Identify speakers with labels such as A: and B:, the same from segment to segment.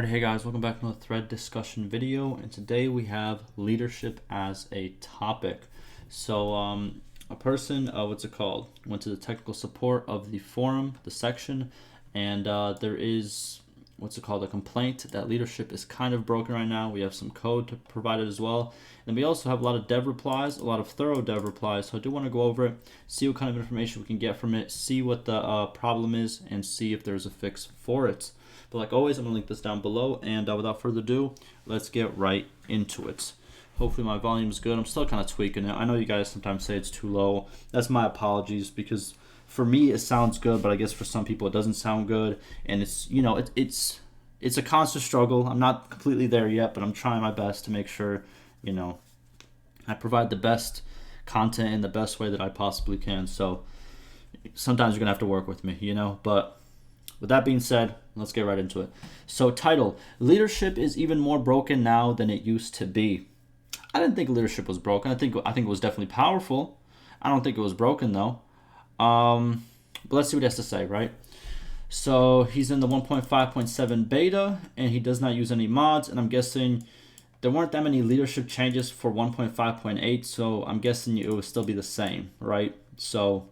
A: Alright, hey guys, welcome back to another thread discussion video, and today we have leadership as a topic. So a person, what's it called, went to the technical support of the forum, the section, and there is, what's it called, a complaint that leadership is kind of broken right now. We have some code to provide it as well. And we also have a lot of dev replies, a lot of thorough dev replies, so I do want to go over it, see what kind of information we can get from it, see what the problem is, and see if there's a fix for it. But like always, I'm going to link this down below, and without further ado, let's get right into it. Hopefully my volume is good. I'm still kind of tweaking it. I know you guys sometimes say it's too low. That's my apologies, because for me it sounds good, but I guess for some people it doesn't sound good, and it's, you know, it's a constant struggle. I'm not completely there yet, but I'm trying my best to make sure, you know, I provide the best content in the best way that I possibly can. So sometimes you're going to have to work with me, you know, but with that being said, let's get right into it. So title, leadership is even more broken now than it used to be. I didn't think leadership was broken. I think it was definitely powerful. I don't think it was broken though. But let's see what he has to say, right? So he's in the 1.5.7 beta, and he does not use any mods, and I'm guessing there weren't that many leadership changes for 1.5.8, so I'm guessing it would still be the same, right? So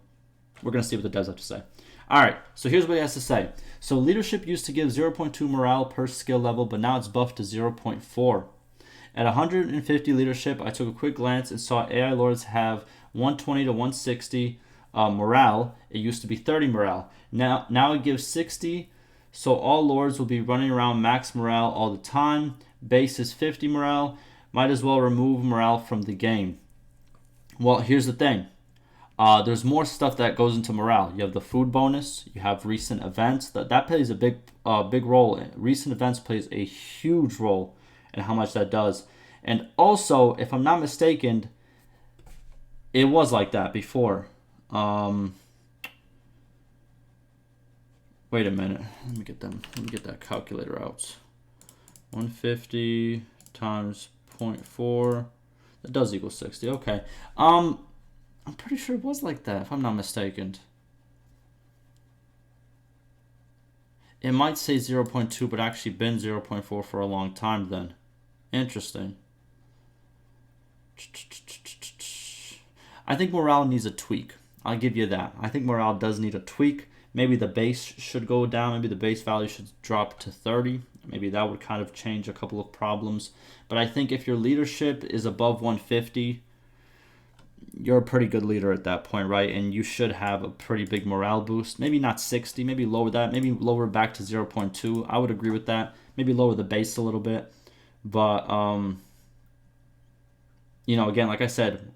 A: we're going to see what the devs have to say. All right, so here's what he has to say. So leadership used to give 0.2 morale per skill level, but now it's buffed to 0.4. At 150 leadership, I took a quick glance and saw AI lords have 120 to 160 morale. It used to be 30 morale. Now it gives 60, so all lords will be running around max morale all the time. Base is 50 morale. Might as well remove morale from the game. Well, here's the thing. There's more stuff that goes into morale. You have the food bonus. You have recent events. That plays a big role. Recent events plays a huge role in how much that does. And also, if I'm not mistaken, it was like that before. Wait a minute. Let me get that calculator out. 150 times 0.4. That does equal 60. Okay. I'm pretty sure it was like that, if I'm not mistaken. It might say 0.2, but actually been 0.4 for a long time then. Interesting. I think morale needs a tweak. I'll give you that. I think morale does need a tweak. Maybe the base should go down. Maybe the base value should drop to 30. Maybe that would kind of change a couple of problems. But I think if your leadership is above 150, you're a pretty good leader at that point, right? And you should have a pretty big morale boost. Maybe not 60, maybe lower that, maybe lower back to 0.2. I would agree with that. Maybe lower the base a little bit. But, you know, again, like I said,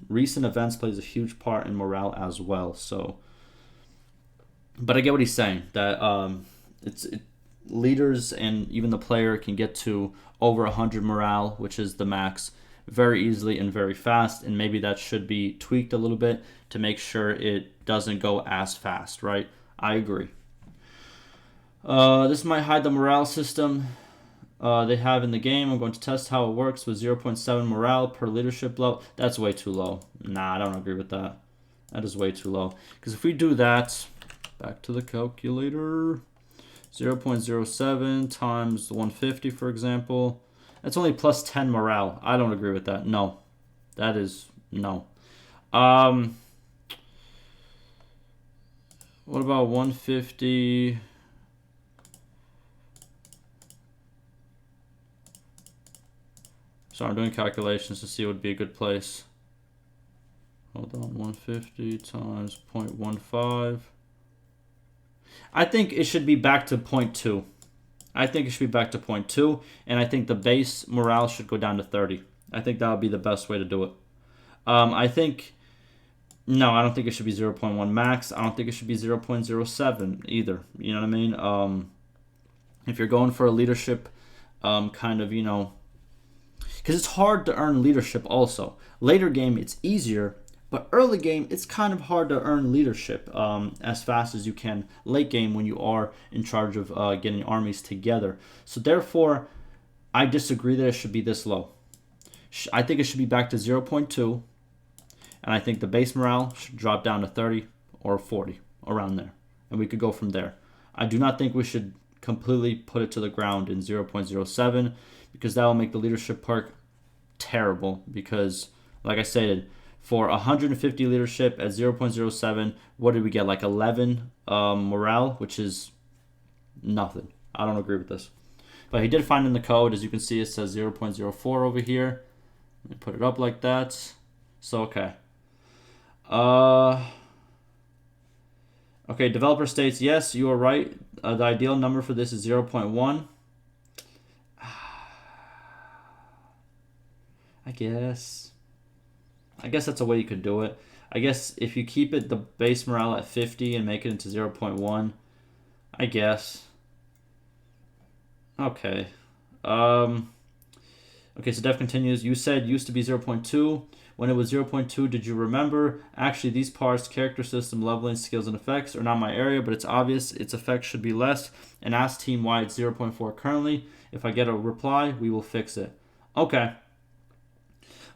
A: recent events plays a huge part in morale as well. So, but I get what he's saying, that leaders and even the player can get to over 100 morale, which is the max, very easily and very fast, and maybe that should be tweaked a little bit to make sure it doesn't go as fast, right? I agree. This might hide the morale system they have in the game. I'm going to test how it works with 0.7 morale per leadership level. That's way too low. Nah, I don't agree with that. That is way too low. Because if we do that, back to the calculator, 0.07 times 150, for example, that's only plus 10 morale. I don't agree with that. No. That is no. What about 150? Sorry, I'm doing calculations to see what would be a good place. Hold on. 150 times 0.15. I think it should be back to 0.2. I think it should be back to 0.2, and I think the base morale should go down to 30. I think that would be the best way to do it. I don't think it should be 0.1 max. I don't think it should be 0.07 either. You know what I mean? If you're going for a leadership kind of, you know, because it's hard to earn leadership also. Later game, it's easier. But early game, it's kind of hard to earn leadership as fast as you can late game when you are in charge of getting armies together. So therefore, I disagree that it should be this low. I think it should be back to 0.2. And I think the base morale should drop down to 30 or 40, around there. And we could go from there. I do not think we should completely put it to the ground in 0.07, because that will make the leadership perk terrible. Because, like I said, for 150 leadership at 0.07, what did we get? Like 11 morale, which is nothing. I don't agree with this. But he did find in the code, as you can see, it says 0.04 over here. Let me put it up like that. So, okay. Okay, developer states, yes, you are right. The ideal number for this is 0.1. I guess that's a way you could do it. I guess if you keep it the base morale at 50 and make it into 0.1, I guess. Okay. Okay, so Dev continues. You said used to be 0.2. When it was 0.2, did you remember? Actually, these parts, character system, leveling, skills, and effects, are not my area, but it's obvious its effects should be less. And ask team why it's 0.4 currently. If I get a reply, we will fix it. Okay.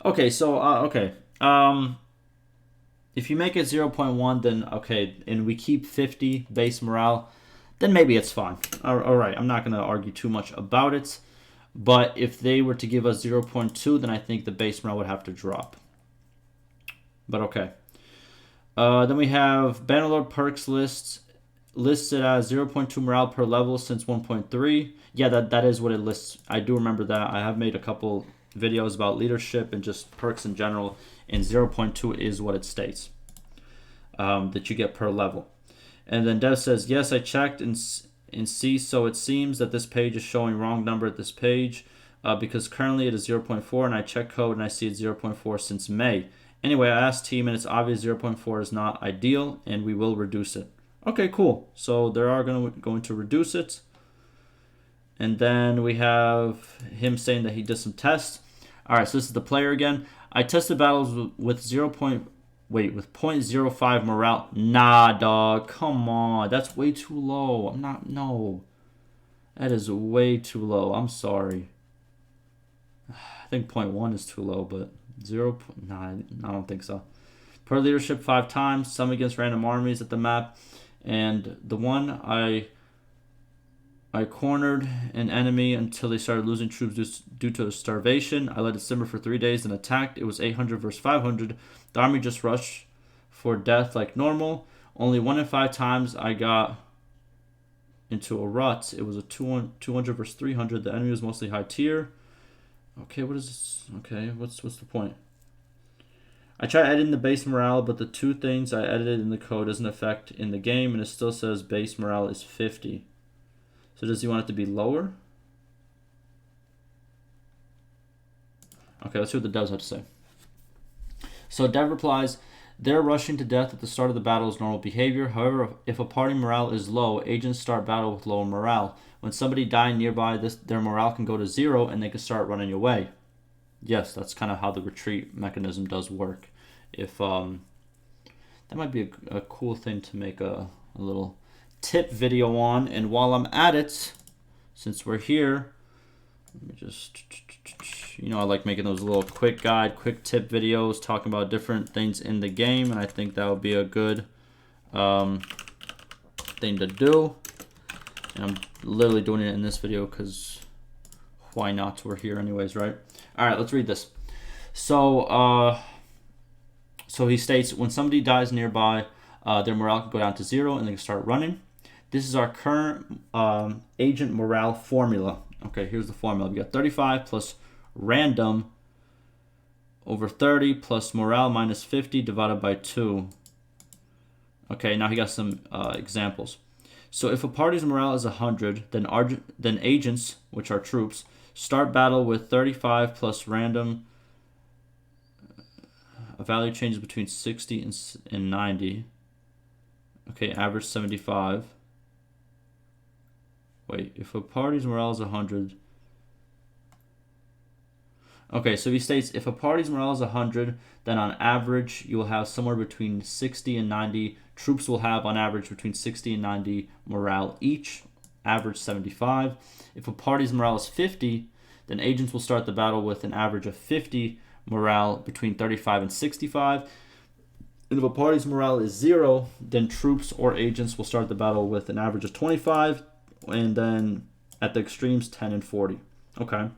A: Okay, so, okay. If you make it 0.1, then, okay, and we keep 50 base morale, then maybe it's fine. All right, I'm not going to argue too much about it. But if they were to give us 0.2, then I think the base morale would have to drop. But okay. Then we have Bannerlord perks lists listed as 0.2 morale per level since 1.3. Yeah, that is what it lists. I do remember that. I have made a couple videos about leadership and just perks in general, and 0.2 is what it states that you get per level. And then Dev says, yes, I checked and see, so it seems that this page is showing wrong number at this page because currently it is 0.4, and I check code and I see it's 0.4 since May. Anyway, I asked team and it's obvious 0.4 is not ideal and we will reduce it. Okay, cool. So they are going to reduce it. And then we have him saying that he did some tests. All right, so this is the player again. I tested battles with 0.05 morale. Nah, dog. Come on. That's way too low. No. That is way too low. I'm sorry. I think 0.1 is too low, but 0. Nah, I don't think so. Per leadership 5 times. Some against random armies at the map. And the one I cornered an enemy until they started losing troops due to starvation. I let it simmer for 3 days and attacked. It was 800 versus 500. The army just rushed for death like normal. Only 1 in 5 times I got into a rut. It was a 200 versus 300. The enemy was mostly high tier. Okay, what is this? Okay, what's the point? I tried editing the base morale, but the 2 things I edited in the code doesn't affect in the game, and it still says base morale is 50. So does he want it to be lower? Okay, let's see what the devs have to say. So Dev replies, they're rushing to death at the start of the battle is normal behavior. However, if a party morale is low, agents start battle with lower morale. When somebody dies nearby, their morale can go to 0 and they can start running away. Yes, that's kind of how the retreat mechanism does work. If that might be a cool thing to make a little tip video on. And while I'm at it, since we're here, let me just, I like making those little quick tip videos talking about different things in the game, and I think that would be a good thing to do. And I'm literally doing it in this video because why not? We're here anyways, right? All right, let's read this. So he states, when somebody dies nearby, their morale can go down to 0 and they can start running. This is our current agent morale formula. Okay, here's the formula. We got 35 plus random over 30 plus morale minus 50 divided by 2. Okay, now he got some examples. So if a party's morale is 100, then agents, which are troops, start battle with 35 plus random. A value changes between 60 and 90. Okay, average 75. Wait, if a party's morale is 100. Okay, so he states if a party's morale is 100, then on average you will have somewhere between 60 and 90. Troops will have on average between 60 and 90 morale each, average 75. If a party's morale is 50, then agents will start the battle with an average of 50 morale between 35 and 65. And if a party's morale is 0, then troops or agents will start the battle with an average of 25 and then at the extremes 10 and 40. Okay.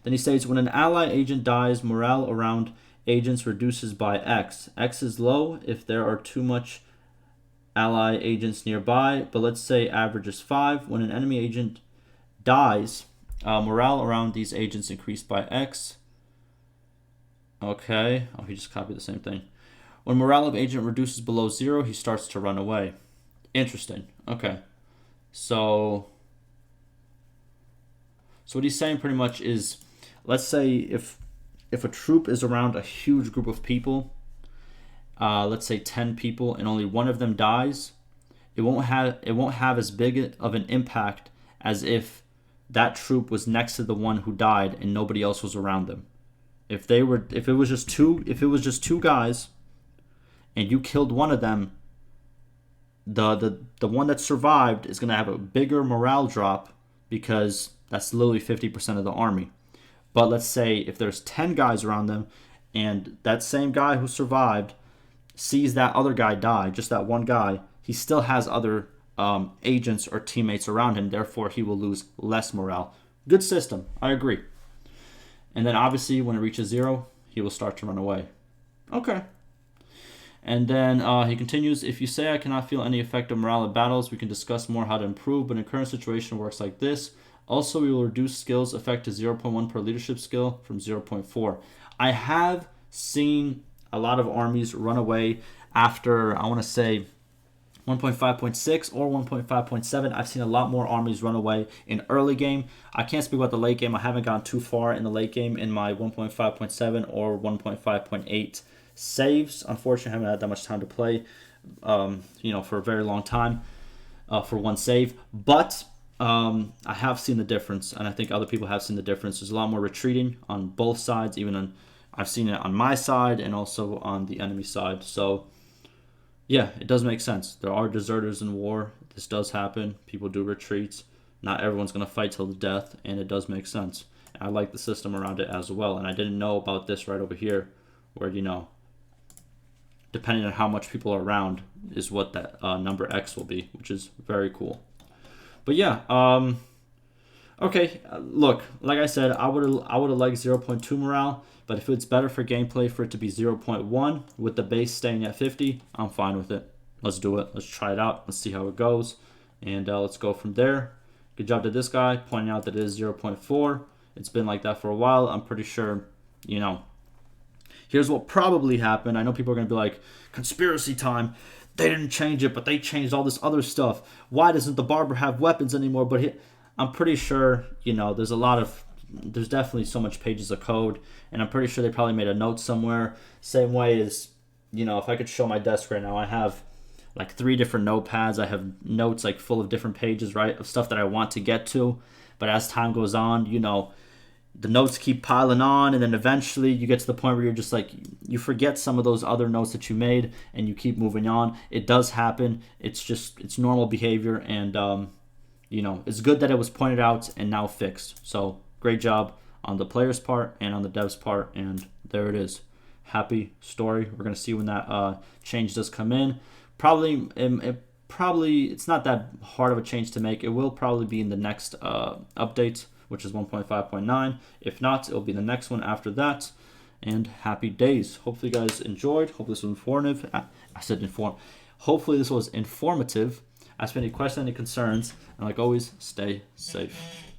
A: Then he states, when an ally agent dies, morale around agents reduces by X. X is low if there are too much ally agents nearby, but let's say average is 5. When an enemy agent dies, morale around these agents increased by X. Okay. Oh, he just copied the same thing. When morale of agent reduces below 0, he starts to run away. Interesting. Okay. So what he's saying pretty much is, let's say if a troop is around a huge group of people, let's say 10 people, and only one of them dies, it won't have as big of an impact as if that troop was next to the one who died and nobody else was around them. If it was just two guys, and you killed one of them, the one that survived is gonna have a bigger morale drop because that's literally 50% of the army. But let's say if there's 10 guys around them, and that same guy who survived sees that other guy die, just that one guy, he still has other agents or teammates around him. Therefore, he will lose less morale. Good system. I agree. And then obviously when it reaches 0, he will start to run away. Okay. And then he continues, if you say I cannot feel any effect of morale in battles, we can discuss more how to improve, but in current situation it works like this. Also, we will reduce skills effect to 0.1 per leadership skill from 0.4. I have seen a lot of armies run away after, I want to say, 1.5.6 or 1.5.7. I've seen a lot more armies run away in early game. I can't speak about the late game. I haven't gone too far in the late game in my 1.5.7 or 1.5.8 saves. Unfortunately, I haven't had that much time to play, for a very long time for one save. But I have seen the difference, and I think other people have seen the difference. There's a lot more retreating on both sides, I've seen it on my side and also on the enemy side. So, yeah, it does make sense. There are deserters in war. This does happen. People do retreat. Not everyone's going to fight till the death, and it does make sense. And I like the system around it as well, and I didn't know about this right over here where, depending on how much people are around is what that number X will be, which is very cool. But yeah, okay, look, like I said, I would have liked 0.2 morale, but if it's better for gameplay for it to be 0.1 with the base staying at 50, I'm fine with it. Let's do it. Let's try it out. Let's see how it goes, and let's go from there. Good job to this guy pointing out that it is 0.4. It's been like that for a while. I'm pretty sure, here's what probably happened. I know people are going to be like, conspiracy time. They didn't change it, but they changed all this other stuff. Why doesn't the barber have weapons anymore? But I'm pretty sure, there's definitely so much pages of code, and I'm pretty sure they probably made a note somewhere. Same way as, if I could show my desk right now, I have like 3 different notepads. I have notes like full of different pages, right, of stuff that I want to get to. But as time goes on, the notes keep piling on, and then eventually you get to the point where you're just like, you forget some of those other notes that you made, and you keep moving on. It does happen. It's normal behavior, and it's good that it was pointed out and now fixed. So great job on the player's part and on the dev's part, and there it is. Happy story. We're gonna see when that change does come in. Probably it's not that hard of a change to make. It will probably be in the next update, which is 1.5.9. If not, it'll be the next one after that. And happy days. Hopefully you guys enjoyed. Hopefully this was informative. I said inform. Hopefully this was informative. Ask me any questions, any concerns, and like always, stay safe.